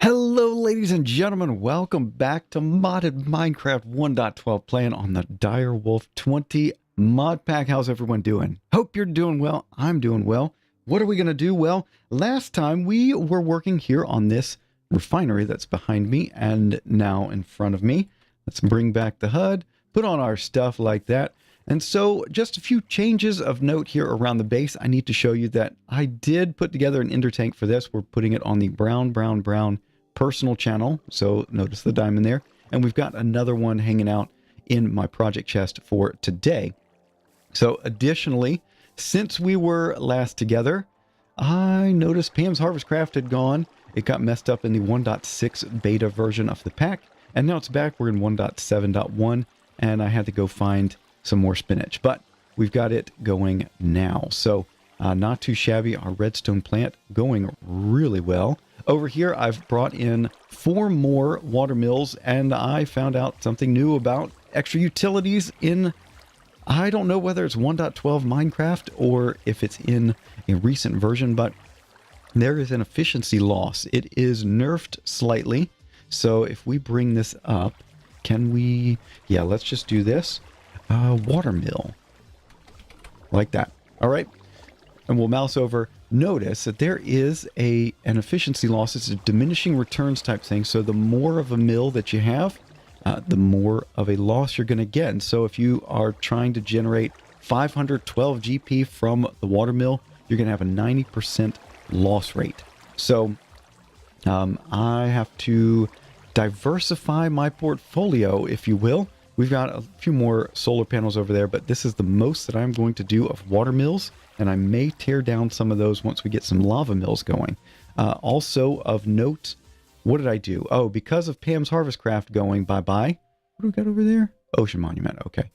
Hello, ladies and gentlemen. Welcome back to modded Minecraft 1.12 playing on the Direwolf 20 mod pack. How's everyone doing? Hope you're doing well. I'm doing well. What are we going to do? Well, last time we were working here on this refinery that's behind me and now in front of me. Let's bring back the HUD, put on our stuff like that. And so just a few changes of note here around the base. I need to show you that I did put together an intertank for this. We're putting it on the brown personal channel, so notice the diamond there, and we've got another one hanging out in my project chest for today. So additionally, since we were last together, I noticed Pam's Harvest Craft had gone. It got messed up in the 1.6 beta version of the pack, and now it's back. We're in 1.7.1, and I had to go find some more spinach, but we've got it going now. So not too shabby. Our redstone plant going really well. Over here, I've brought in 4 more water mills, and I found out something new about extra utilities in, I don't know whether it's 1.12 Minecraft or if it's in a recent version, but there is an efficiency loss. It is nerfed slightly. So if we bring this up, can we, yeah, let's just do this. Water mill. Like that. All right. And we'll mouse over. Notice that there is an efficiency loss. It's a diminishing returns type thing. So the more of a mill that you have, the more of a loss you're going to get. And so if you are trying to generate 512 GP from the water mill, you're going to have a 90% loss rate. So I have to diversify my portfolio, if you will. We've got a few more solar panels over there, but this is the most that I'm going to do of water mills. And I may tear down some of those once we get some lava mills going. Also of note, what did I do? Oh, because of Pam's Harvest Craft going bye-bye. What do we got over there? Ocean Monument. Okay.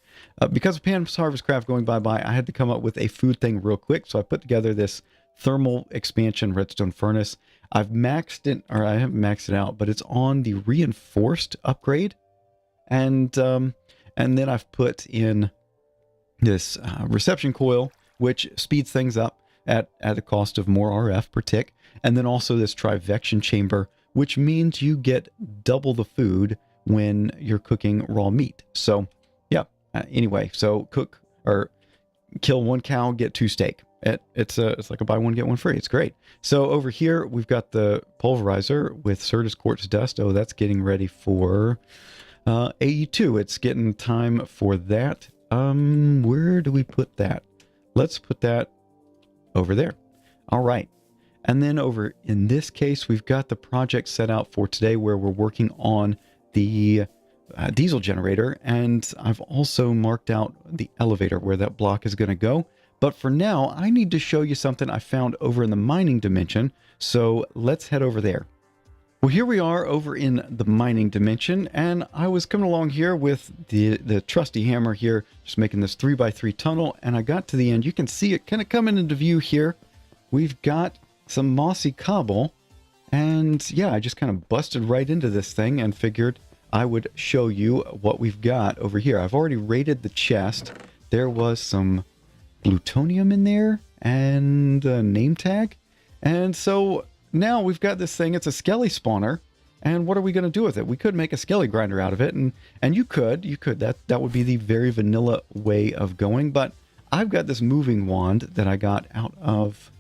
Because of Pam's Harvest Craft going bye-bye, I had to come up with a food thing real quick. So I put together this thermal expansion redstone furnace. I've maxed it, or I haven't maxed it out, but it's on the reinforced upgrade. And then I've put in this reception coil, which speeds things up at a cost of more RF per tick. And then also this trivection chamber, which means you get double the food when you're cooking raw meat. So, yeah, anyway, so cook or kill 1 cow, get 2 steak. It's like a buy one, get one free. It's great. So over here, we've got the pulverizer with Certus quartz dust. Oh, that's getting ready for AE2. It's getting time for that. Where do we put that? Let's put that over there. All right. And then over in this case, we've got the project set out for today where we're working on the diesel generator. And I've also marked out the elevator where that block is going to go. But for now, I need to show you something I found over in the mining dimension. So let's head over there. Well, here we are over in the mining dimension, and I was coming along here with the trusty hammer here, just making this 3x3 tunnel, and I got to the end. You can see it kind of coming into view here. We've got some mossy cobble, and yeah, I just kind of busted right into this thing and figured I would show you what we've got over here. I've already raided the chest. There was some plutonium in there and a name tag, and so now we've got this thing. It's a skelly spawner, and what are we going to do with it? We could make a skelly grinder out of it, and you could that would be the very vanilla way of going. But I've got this moving wand that I got out of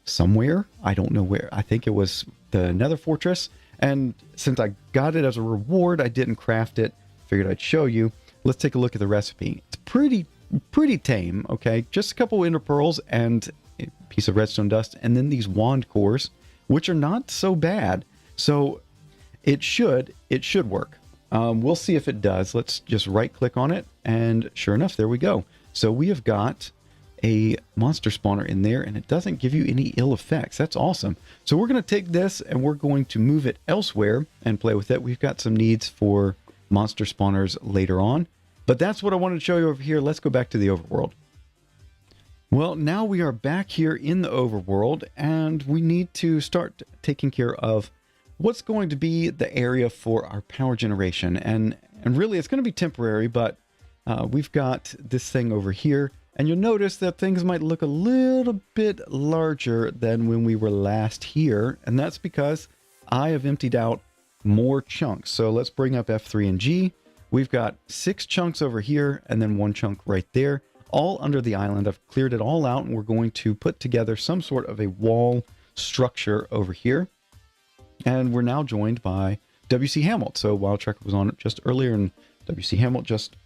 somewhere. I don't know where. I think it was the Nether Fortress, and since I got it as a reward, I didn't craft it. Figured I'd show you. Let's take a look at the recipe. It's pretty tame. Okay, just a couple ender pearls and a piece of redstone dust, and then these wand cores, which are not so bad. So it should work. We'll see if it does. Let's just right click on it, and sure enough, there we go. So we have got a monster spawner in there, and it doesn't give you any ill effects. That's awesome. So we're going to take this and we're going to move it elsewhere and play with it. We've got some needs for monster spawners later on, but that's what I wanted to show you over here. Let's go back to the overworld. Well, now we are back here in the overworld, and we need to start taking care of what's going to be the area for our power generation. And really, it's going to be temporary, but we've got this thing over here, and you'll notice that things might look a little bit larger than when we were last here, and that's because I have emptied out more chunks. So let's bring up F3 and G. We've got 6 chunks over here and then 1 chunk right there, all under the island. I've cleared it all out, and we're going to put together some sort of a wall structure over here. And we're now joined by WC Hamlet. So Wildtrekker was on it just earlier, and WC Hamlet just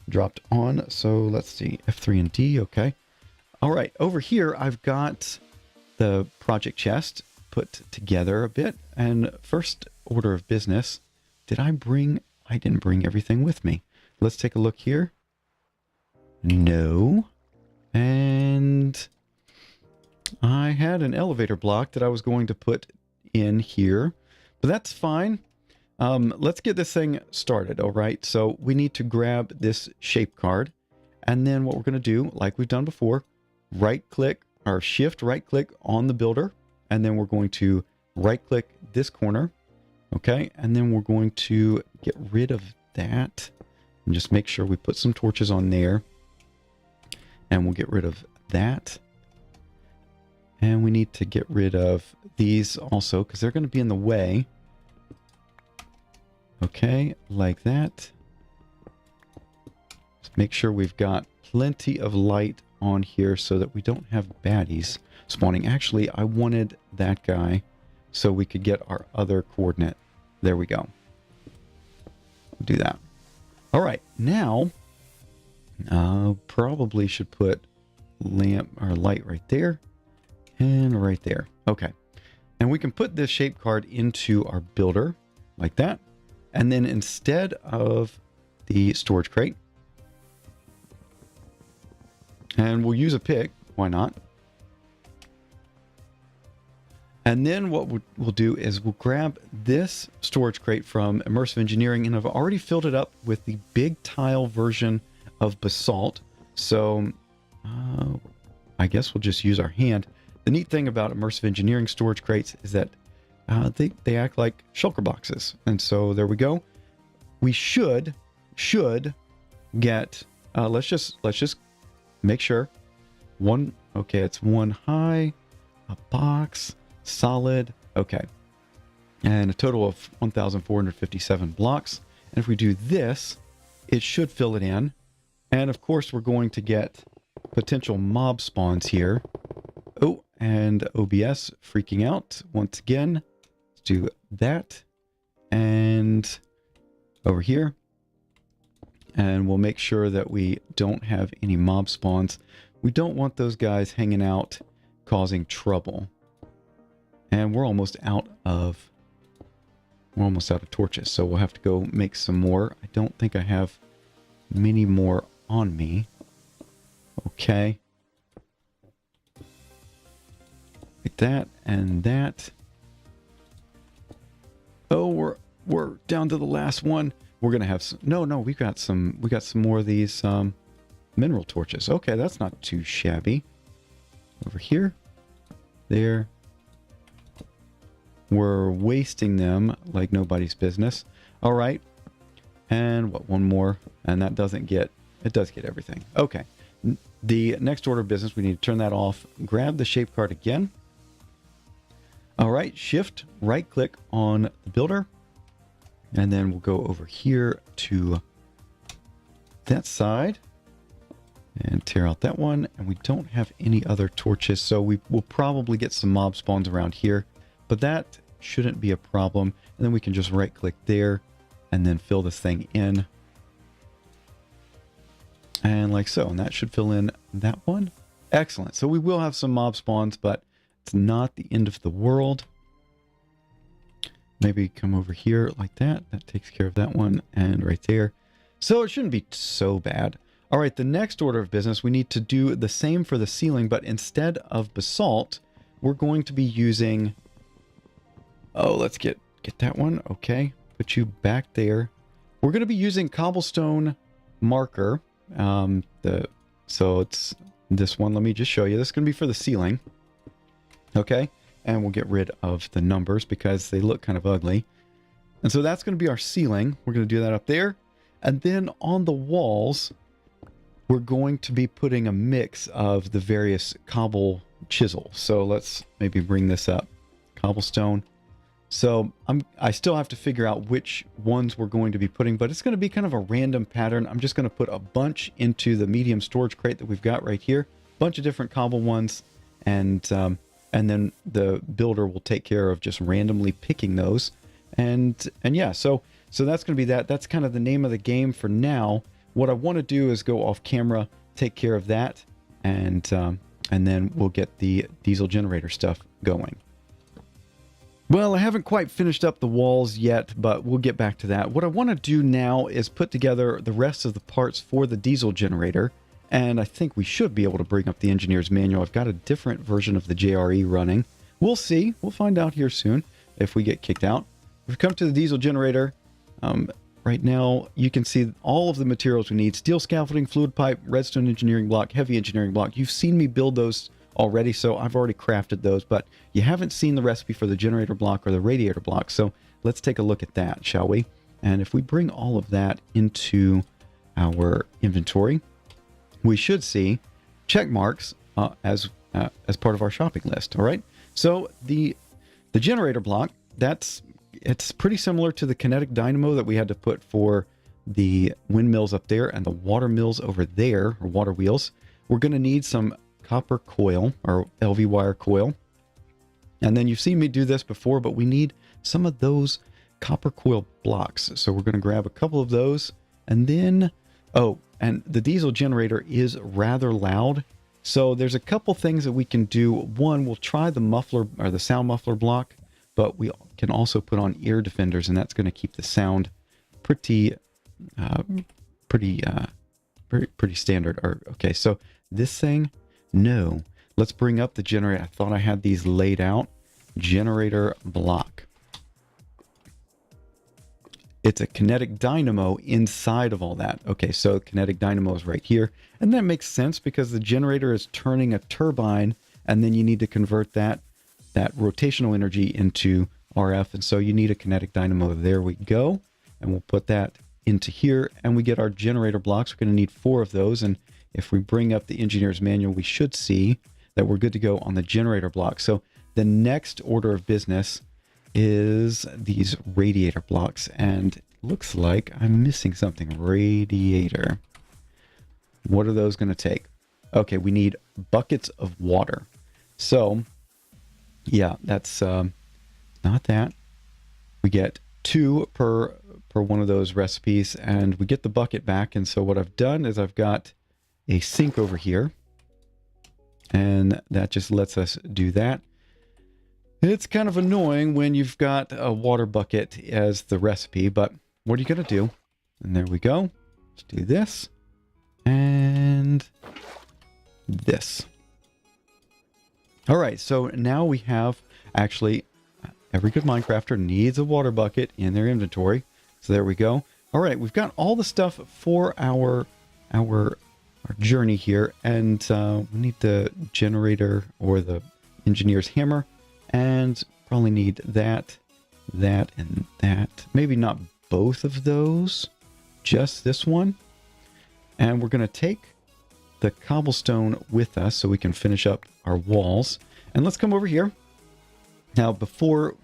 dropped on. So let's see, F3 and D, okay. All right, over here I've got the project chest put together a bit. And first order of business, I didn't bring everything with me. Let's take a look here. No. And I had an elevator block that I was going to put in here, but that's fine. Let's get this thing started. All right. So we need to grab this shape card, and then what we're going to do, like we've done before, right click or shift right click on the builder. And then we're going to right click this corner. Okay. And then we're going to get rid of that and just make sure we put some torches on there, and we'll get rid of that. And we need to get rid of these also, because they're going to be in the way. Okay, like that. Just make sure we've got plenty of light on here so that we don't have baddies spawning. Actually, I wanted that guy so we could get our other coordinate. There we go. Do that. All right, now probably should put lamp or light right there and right there. Okay, and we can put this shape card into our builder like that, and then instead of the storage crate, and we'll use a pick, why not? And then what we'll do is we'll grab this storage crate from Immersive Engineering, and I've already filled it up with the big tile version of basalt. So I guess we'll just use our hand. The neat thing about Immersive Engineering storage crates is that they act like shulker boxes. And so there we go. We should get, let's just make sure one, okay, it's one high, a box, solid, okay, and a total of 1,457 blocks. And if we do this, it should fill it in. And of course, we're going to get potential mob spawns here. Oh, and OBS freaking out once again. Let's do that. And over here. And we'll make sure that we don't have any mob spawns. We don't want those guys hanging out causing trouble. And we're almost out of torches, so we'll have to go make some more. I don't think I have many more on me. Okay. Like that and that. Oh, we're down to the last one. We're gonna have some, no, we got some more of these mineral torches. Okay, that's not too shabby. Over here, there. We're wasting them like nobody's business. All right. And what, one more? And that doesn't get, it does get everything. Okay. The next order of business, we need to turn that off. Grab the shape card again. All right. Shift, right click on the builder. And then we'll go over here to that side and tear out that one. And we don't have any other torches, so we will probably get some mob spawns around here. But that shouldn't be a problem. And then we can just right click there and then fill this thing in. And like so. And that should fill in that one. Excellent. So we will have some mob spawns, but it's not the end of the world. Maybe come over here like that. That takes care of that one. And right there. So it shouldn't be so bad. All right. The next order of business, we need to do the same for the ceiling, but instead of basalt, we're going to be using... Oh, let's get that one. Okay. Put you back there. We're going to be using cobblestone marker. So it's this one. Let me just show you. This is going to be for the ceiling. Okay. And we'll get rid of the numbers because they look kind of ugly. And so that's going to be our ceiling. We're going to do that up there. And then on the walls, we're going to be putting a mix of the various cobble chisels. So let's maybe bring this up. Cobblestone. So I still have to figure out which ones we're going to be putting, but it's going to be kind of a random pattern. I'm just going to put a bunch into the medium storage crate that we've got right here, bunch of different cobble ones, and then the builder will take care of just randomly picking those. And yeah, so that's going to be that. That's kind of the name of the game for now. What I want to do is go off camera, take care of that, and then we'll get the diesel generator stuff going. Well, I haven't quite finished up the walls yet, but we'll get back to that. What I want to do now is put together the rest of the parts for the diesel generator, and I think we should be able to bring up the engineer's manual. I've got a different version of the JRE running. We'll see. We'll find out here soon if we get kicked out. We've come to the diesel generator. Right now, you can see all of the materials we need. Steel scaffolding, fluid pipe, redstone engineering block, heavy engineering block. You've seen me build those already, so I've already crafted those, but you haven't seen the recipe for the generator block or the radiator block. So let's take a look at that, shall we? And if we bring all of that into our inventory, we should see check marks as part of our shopping list. All right. So the generator block, it's pretty similar to the kinetic dynamo that we had to put for the windmills up there and the water mills over there, or water wheels. We're going to need some copper coil or LV wire coil. And then you've seen me do this before, but we need some of those copper coil blocks. So we're going to grab a couple of those, and then, oh, and the diesel generator is rather loud. So there's a couple things that we can do. One, we'll try the muffler or the sound muffler block, but we can also put on ear defenders, and that's going to keep the sound pretty standard. Or okay, so this thing, no. Let's bring up the generator. I thought I had these laid out. Generator block. It's a kinetic dynamo inside of all that. Okay, so kinetic dynamo is right here. And that makes sense because the generator is turning a turbine, and then you need to convert that rotational energy into RF. And so you need a kinetic dynamo. There we go. And we'll put that into here, and we get our generator blocks. We're going to need 4 of those. And if we bring up the engineer's manual, we should see that we're good to go on the generator block. So the next order of business is these radiator blocks, and it looks like I'm missing something. Radiator. What are those going to take? Okay, we need buckets of water. So yeah, that's not that. We get 2 per one of those recipes, and we get the bucket back. And so what I've done is I've got a sink over here, and that just lets us do that. It's kind of annoying when you've got a water bucket as the recipe, but what are you going to do? And there we go. Let's do this and this. All right, so now we have, actually, every good Minecrafter needs a water bucket in their inventory. So there we go. All right, we've got all the stuff for our journey here, and we need the generator or the engineer's hammer, and probably need that, and that. Maybe not both of those, just this one. And we're going to take the cobblestone with us so we can finish up our walls. And let's come over here. Now, before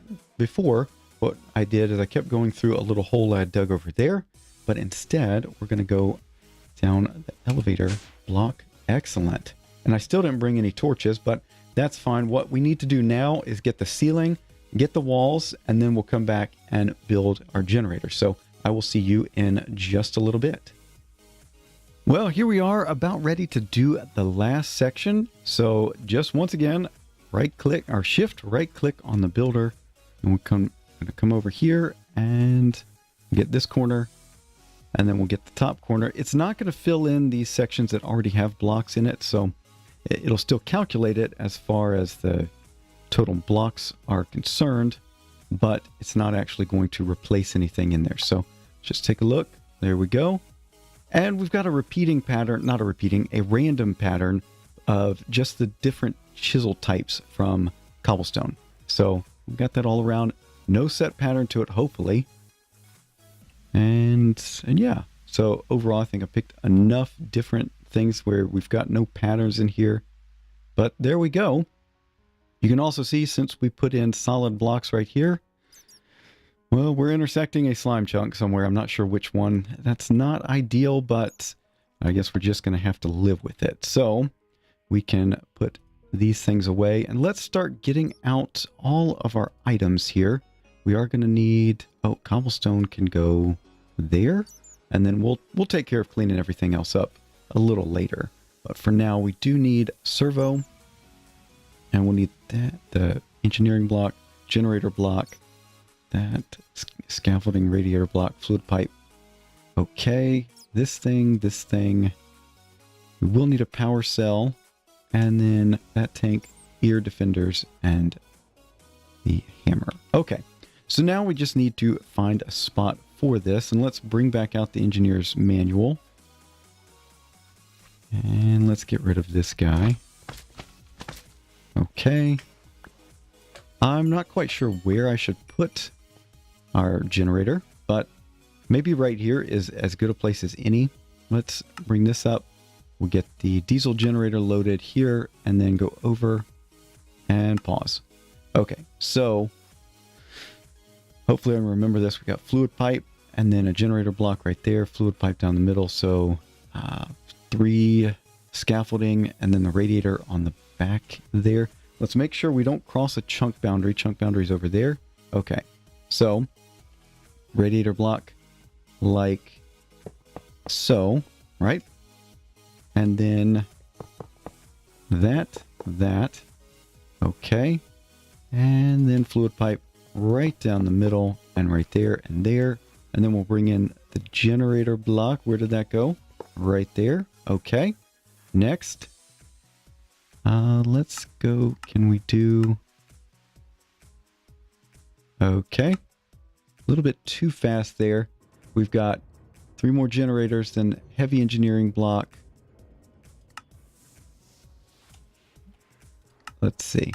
what I did is I kept going through a little hole I had dug over there, but instead we're going to go down the elevator block. Excellent. And I still didn't bring any torches, but that's fine. What we need to do now is get the ceiling, get the walls, and then we'll come back and build our generator. So I will see you in just a little bit. Well, here we are about ready to do the last section. So just once again, right click or shift right click on the builder, and we're going to come over here and get this corner, and then we'll get the top corner. It's not going to fill in these sections that already have blocks in it, so it'll still calculate it as far as the total blocks are concerned, but it's not actually going to replace anything in there. So just take a look. There we go. And we've got a repeating pattern, a random pattern of just the different chisel types from cobblestone. So we've got that all around. No set pattern to it, hopefully. And yeah, so overall, I think I picked enough different things where we've got no patterns in here. But there we go. You can also see, since we put in solid blocks right here, Well, we're intersecting a slime chunk somewhere. I'm not sure which one. That's not ideal, but I guess we're just going to have to live with it. So we can put these things away, and let's start getting out all of our items here. We are going to need, oh, cobblestone can go there, and then we'll take care of cleaning everything else up a little later. But for now, we do need servo, and we'll need that, the engineering block, generator block, that scaffolding, radiator block, fluid pipe. Okay, this thing. We will need a power cell, and then that tank, ear defenders, and the hammer. Okay, so now we just need to find a spot for this, and let's bring back out the engineer's manual. And let's get rid of this guy. Okay. I'm not quite sure where I should put our generator, but maybe right here is as good a place as any. Let's bring this up. We'll get the diesel generator loaded here and then go over and pause. Okay, so hopefully I remember this. We got fluid pipe and then a generator block right there, fluid pipe down the middle. So 3 scaffolding and then the radiator on the back there. Let's make sure we don't cross a chunk boundary. Chunk boundary's over there. Okay, so radiator block like so, right? And then that, okay. And then fluid pipe right down the middle and right there and there. And then we'll bring in the generator block. Where did that go? Right there. Okay. Next. Let's go. Can we do... Okay. A little bit too fast there. We've got 3 more generators, then heavy engineering block. Let's see.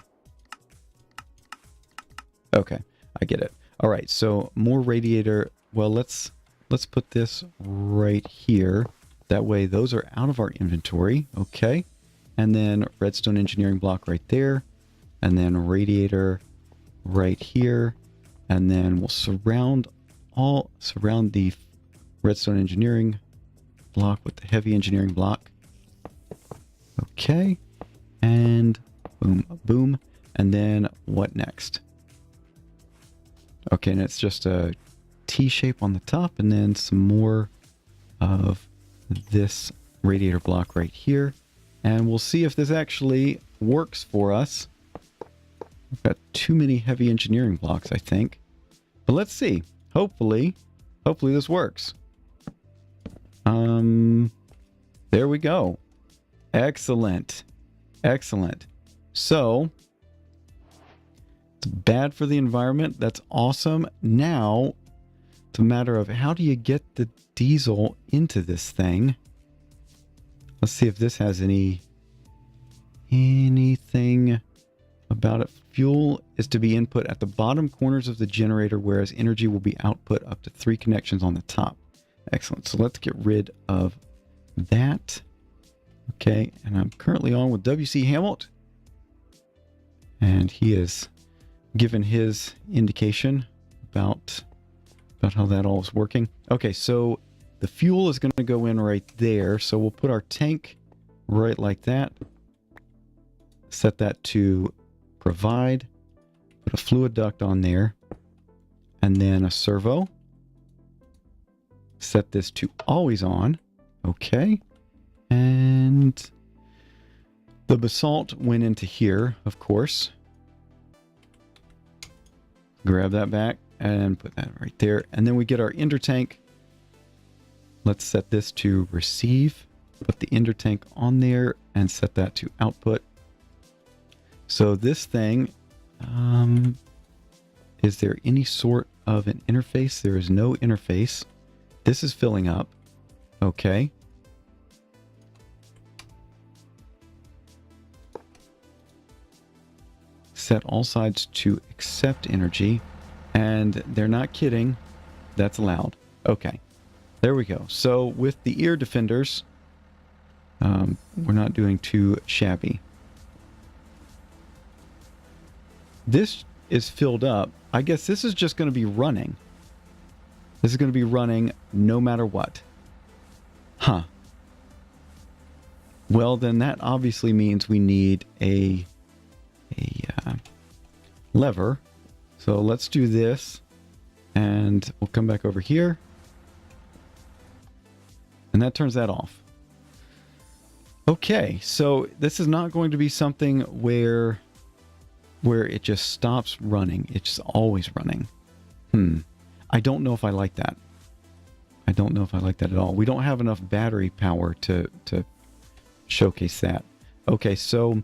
Okay, I get it. All right, so more radiator. Well, let's put this right here. That way those are out of our inventory. Okay. And then redstone engineering block right there. And then radiator right here. And then we'll surround the redstone engineering block with the heavy engineering block. Okay. And boom, boom. And then what next? Okay, and it's just a T shape on the top and then some more of this radiator block right here. And we'll see if this actually works for us. We've got too many heavy engineering blocks, I think. But let's see. Hopefully this works. There we go. Excellent. Excellent. So, it's bad for the environment. That's awesome. Now, it's a matter of how do you get the diesel into this thing? Let's see if this has anything about it. Fuel is to be input at the bottom corners of the generator, whereas energy will be output up to 3 connections on the top. Excellent. So let's get rid of that. Okay, and I'm currently on with WC Hamilton. And he is given his indication about how that all is working. Okay, so the fuel is going to go in right there. So we'll put our tank right like that. Set that to provide. Put a fluid duct on there. And then a servo. Set this to always on. Okay. And the basalt went into here, of course. Grab that back and put that right there. And then we get our ender tank. Let's set this to receive. Put the ender tank on there and set that to output. So this thing, is there any sort of an interface? There is no interface. This is filling up. Okay. Set all sides to accept energy. And they're not kidding. That's allowed. Okay. There we go. So with the ear defenders, we're not doing too shabby. This is filled up. I guess this is just going to be running. This is going to be running no matter what. Huh. Well, then that obviously means we need a lever. So let's do this, and we'll come back over here. And that turns that off. Okay, so this is not going to be something where it just stops running. It's just always running. I don't know if I like that. I don't know if I like that at all. We don't have enough battery power to showcase that. Okay, so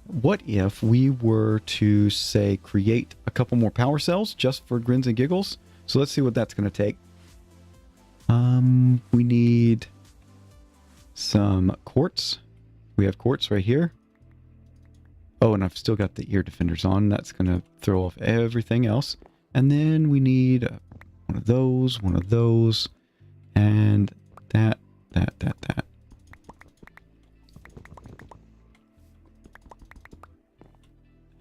what if we were to, say, create a couple more power cells just for grins and giggles? So let's see what that's going to take. We need some quartz. We have quartz right here. Oh, and I've still got the ear defenders on. That's going to throw off everything else. And then we need one of those, and that.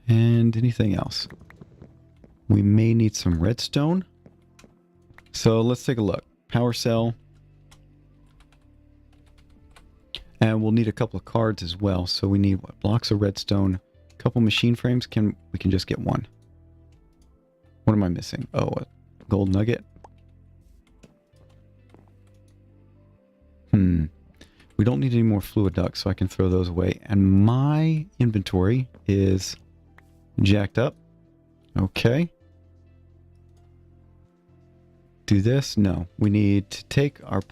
And anything else. We may need some redstone. So let's take a look. Power cell. And we'll need a couple of cards as well. So we need what? Blocks of redstone, a couple machine frames. We can just get one. What am I missing? Oh, a gold nugget. We don't need any more fluid ducts, so I can throw those away. And my inventory is jacked up. Okay. Do this? No. We need to take our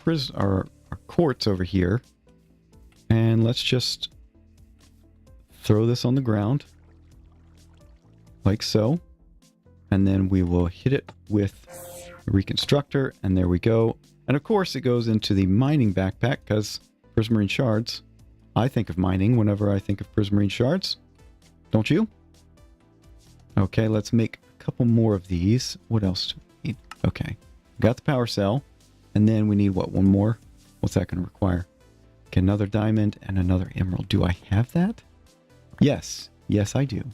quartz over here, and let's just throw this on the ground like so. And then we will hit it with a reconstructor, and there we go. And of course it goes into the mining backpack because prismarine shards. I think of mining whenever I think of prismarine shards. Don't you? Okay, let's make a couple more of these. What else do we need? Okay, got the power cell. And then we need what? One more? What's that going to require? Okay, another diamond and another emerald. Do I have that? Yes. Yes, I do.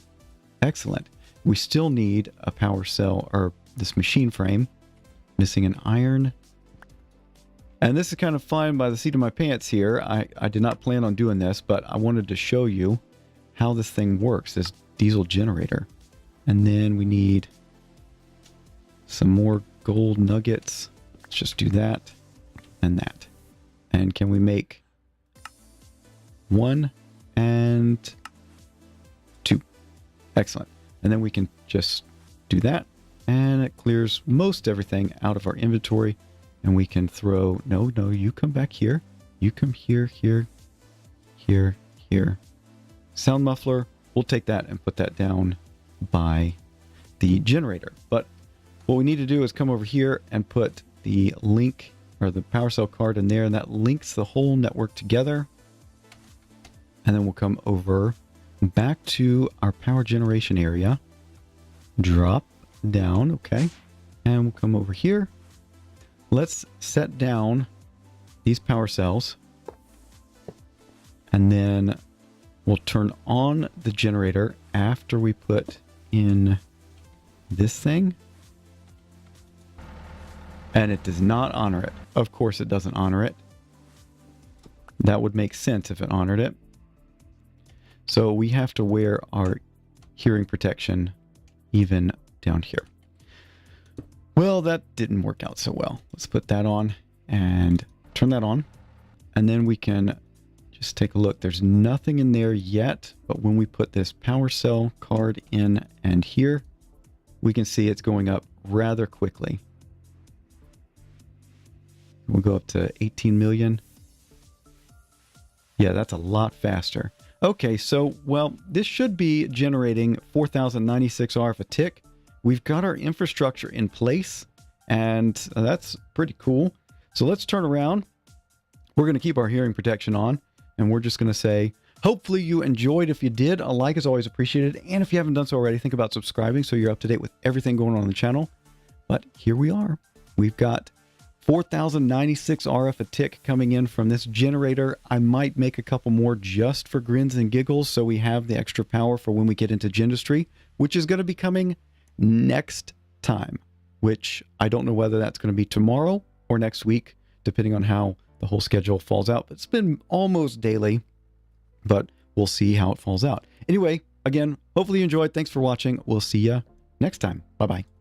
Excellent. We still need a power cell, or this machine frame. Missing an iron. And this is kind of flying by the seat of my pants here. I did not plan on doing this, but I wanted to show you how this thing works, this diesel generator. And then we need some more gold nuggets. Let's just do that and that. And can we make 1 and 2? Excellent. And then we can just do that, and it clears most everything out of our inventory, and we can throw, no, you come back here. You come here. Sound muffler, we'll take that and put that down by the generator. But what we need to do is come over here and put the link, or the power cell card in there, and that links the whole network together. And then we'll come over back to our power generation area, drop down, okay, and we'll come over here. Let's set down these power cells, and then we'll turn on the generator after we put in this thing. And it does not honor it. Of course it doesn't honor it. That would make sense if it honored it. So we have to wear our hearing protection even down here. Well, that didn't work out so well. Let's put that on and turn that on. And then we can just take a look. There's nothing in there yet, but when we put this power cell card in and here, we can see it's going up rather quickly. We'll go up to 18 million. Yeah, that's a lot faster. Okay, so, well, this should be generating 4,096 RF a tick. We've got our infrastructure in place, and that's pretty cool. So let's turn around. We're going to keep our hearing protection on, and we're just going to say, hopefully you enjoyed. If you did, a like is always appreciated. And if you haven't done so already, think about subscribing so you're up to date with everything going on the channel. But here we are. We've got 4,096 RF a tick coming in from this generator. I might make a couple more just for grins and giggles so we have the extra power for when we get into Gendustry, which is going to be coming next time. which I don't know whether that's going to be tomorrow or next week, depending on how the whole schedule falls out. It's been almost daily, but we'll see how it falls out. Anyway, again, hopefully you enjoyed. Thanks for watching. We'll see you next time. Bye-bye.